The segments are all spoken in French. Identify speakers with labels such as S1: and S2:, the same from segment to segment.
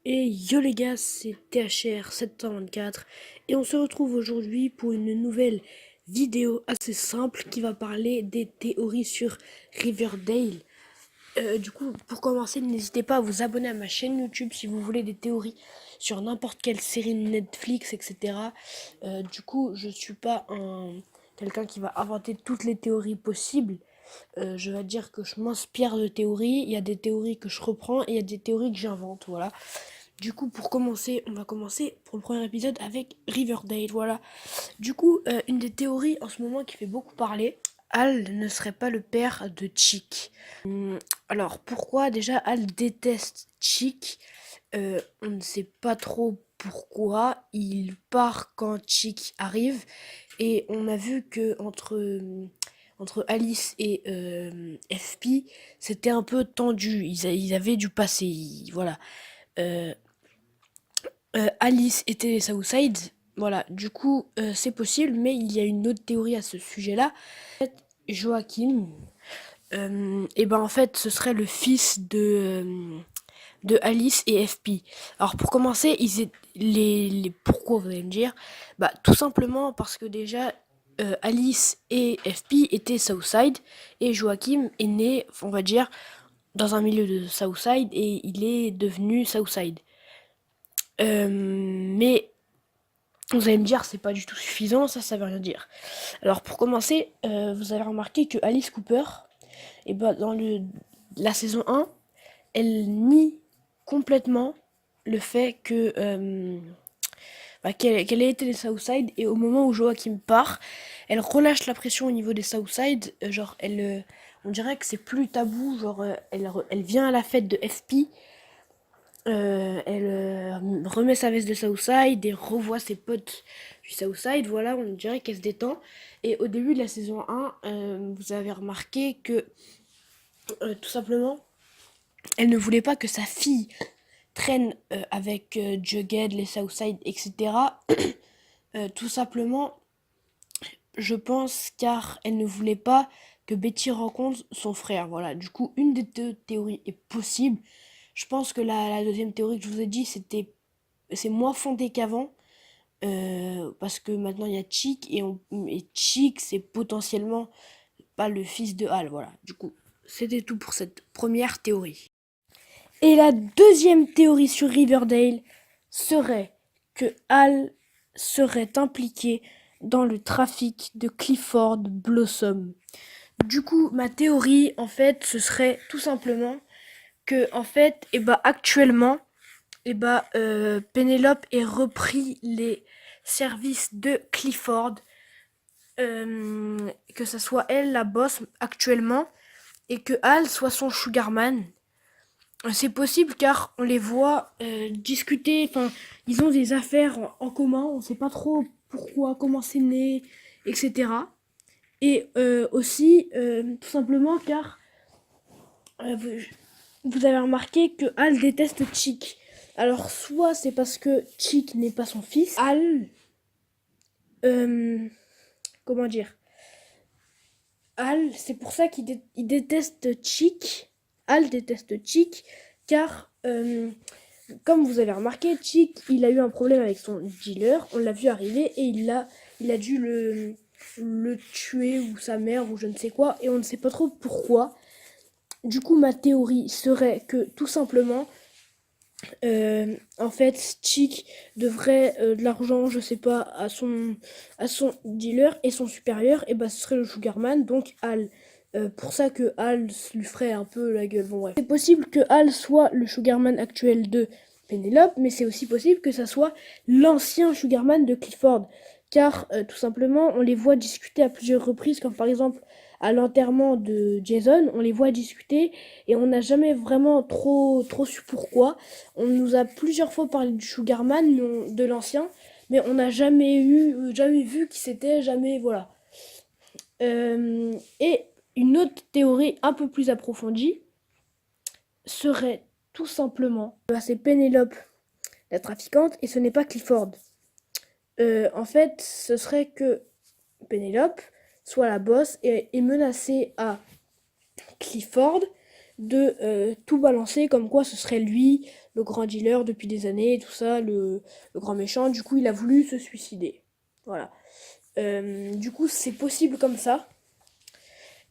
S1: Et yo les gars, c'est THR 724 et on se retrouve aujourd'hui pour une nouvelle vidéo assez simple qui va parler des théories sur Riverdale. Du coup, pour commencer, n'hésitez pas à vous abonner à ma chaîne YouTube si vous voulez des théories sur n'importe quelle série Netflix, etc. Du coup, je suis pas quelqu'un qui va inventer toutes les théories possibles. Je vais dire que je m'inspire de théories. Il y a des théories que je reprends et il y a des théories que j'invente. Voilà. Du coup, pour commencer, on va commencer pour le premier épisode avec Riverdale. Voilà. Du coup, une des théories en ce moment qui fait beaucoup parler, Al ne serait pas le père de Chick. Alors, pourquoi déjà Al déteste Chick? On ne sait pas trop pourquoi. Il part quand Chick arrive. Et on a vu que entre Alice et FP, c'était un peu tendu. Ils avaient du passé. Voilà. Euh, Alice était Southside. Voilà, du coup, c'est possible, mais il y a une autre théorie à ce sujet-là. Joachim, et ben en fait, ce serait le fils de Alice et FP. Alors pour commencer, pourquoi vous allez me dire? Bah tout simplement parce que déjà Alice et FP étaient Southside et Joachim est né, on va dire, dans un milieu de Southside et il est devenu Southside. Mais vous allez me dire, c'est pas du tout suffisant, ça veut rien dire. Alors pour commencer, vous avez remarqué que Alice Cooper, et ben, dans la saison 1, elle nie complètement le fait qu'elle ait été des Southside, et au moment où Joachim part, elle relâche la pression au niveau des Southside, genre on dirait que c'est plus tabou, genre elle vient à la fête de FP. Elle remet sa veste de Southside et revoit ses potes du Southside. Voilà, on dirait qu'elle se détend. Et au début de la saison 1, vous avez remarqué que tout simplement, elle ne voulait pas que sa fille traîne avec Jughead, les Southside, etc. Tout simplement, je pense, car elle ne voulait pas que Betty rencontre son frère. Voilà, du coup, une des deux théories est possible. Je pense que la deuxième théorie que je vous ai dit, c'est moins fondé qu'avant. Parce que maintenant il y a Chick et Chick c'est potentiellement pas le fils de Hal. Voilà, du coup, c'était tout pour cette première théorie. Et la deuxième théorie sur Riverdale serait que Hal serait impliqué dans le trafic de Clifford Blossom. Du coup, ma théorie, en fait, ce serait tout simplement que, en fait, actuellement, Pénélope ait repris les services de Clifford, que ça soit elle la boss actuellement, et que Hal soit son sugarman. C'est possible car on les voit discuter, enfin, ils ont des affaires en commun, on sait pas trop pourquoi, comment c'est né, etc. Et aussi, tout simplement car vous avez remarqué que Hal déteste Chick. Alors, soit c'est parce que Chick n'est pas son fils, Hal, comment dire, Hal, c'est pour ça il déteste Chick. Hal déteste Chick, car comme vous avez remarqué, Chick, il a eu un problème avec son dealer, on l'a vu arriver et il a dû le tuer ou sa mère ou je ne sais quoi et on ne sait pas trop pourquoi. Du coup, ma théorie serait que tout simplement, en fait, Chick devrait de l'argent, je sais pas, à son dealer et son supérieur, et bah ce serait le Sugarman, donc Hal. Pour ça que Hal lui ferait un peu la gueule. Bon, bref. C'est possible que Hal soit le Sugarman actuel de Penelope, mais c'est aussi possible que ça soit l'ancien Sugarman de Clifford. Car tout simplement, on les voit discuter à plusieurs reprises, comme par exemple à l'enterrement de Jason, on les voit discuter et on n'a jamais vraiment trop su pourquoi. On nous a plusieurs fois parlé du Sugarman, de l'ancien, mais on n'a jamais vu qui c'était, jamais, voilà. Et une autre théorie un peu plus approfondie serait tout simplement, c'est Pénélope, la trafiquante, et ce n'est pas Clifford. En fait, ce serait que Pénélope soit la boss et est menacée à Clifford, de tout balancer comme quoi ce serait lui, le grand dealer depuis des années, et tout ça, le grand méchant. Du coup, il a voulu se suicider. Voilà. Du coup, c'est possible comme ça.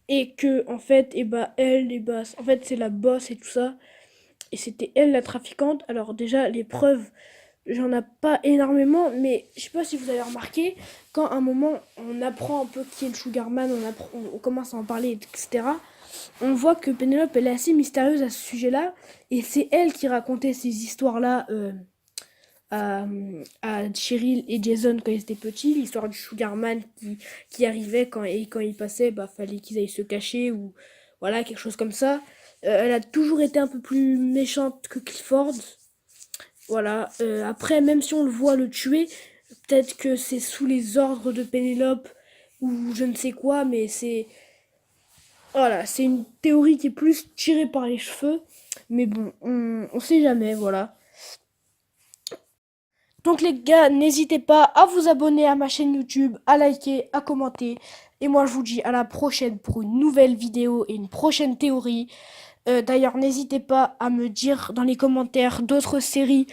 S1: Et que, en fait, en fait, c'est la boss et tout ça. Et c'était elle la trafiquante. Alors, déjà, les preuves, j'en ai pas énormément, mais je sais pas si vous avez remarqué, quand à un moment on apprend un peu qui est le Sugarman, on commence à en parler, etc. On voit que Pénélope, elle est assez mystérieuse à ce sujet-là, et c'est elle qui racontait ces histoires-là à, à Cheryl et Jason quand ils étaient petits, l'histoire du Sugarman qui arrivait quand il passait, bah fallait qu'ils aillent se cacher ou voilà, quelque chose comme ça. Elle a toujours été un peu plus méchante que Clifford. Voilà. Après, même si on le voit le tuer, peut-être que c'est sous les ordres de Pénélope ou je ne sais quoi, mais c'est voilà, c'est une théorie qui est plus tirée par les cheveux. Mais bon, on sait jamais, voilà. Donc les gars, n'hésitez pas à vous abonner à ma chaîne YouTube, à liker, à commenter. Et moi je vous dis à la prochaine pour une nouvelle vidéo et une prochaine théorie. D'ailleurs, n'hésitez pas à me dire dans les commentaires d'autres séries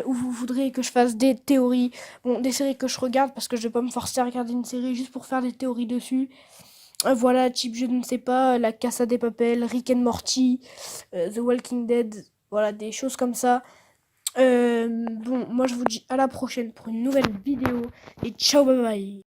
S1: où vous voudrez que je fasse des théories. Bon, des séries que je regarde parce que je vais pas me forcer à regarder une série juste pour faire des théories dessus. Voilà, type, je ne sais pas, La Casa des Papel, Rick and Morty, The Walking Dead, voilà, des choses comme ça. Bon, moi je vous dis à la prochaine pour une nouvelle vidéo et ciao, bye bye.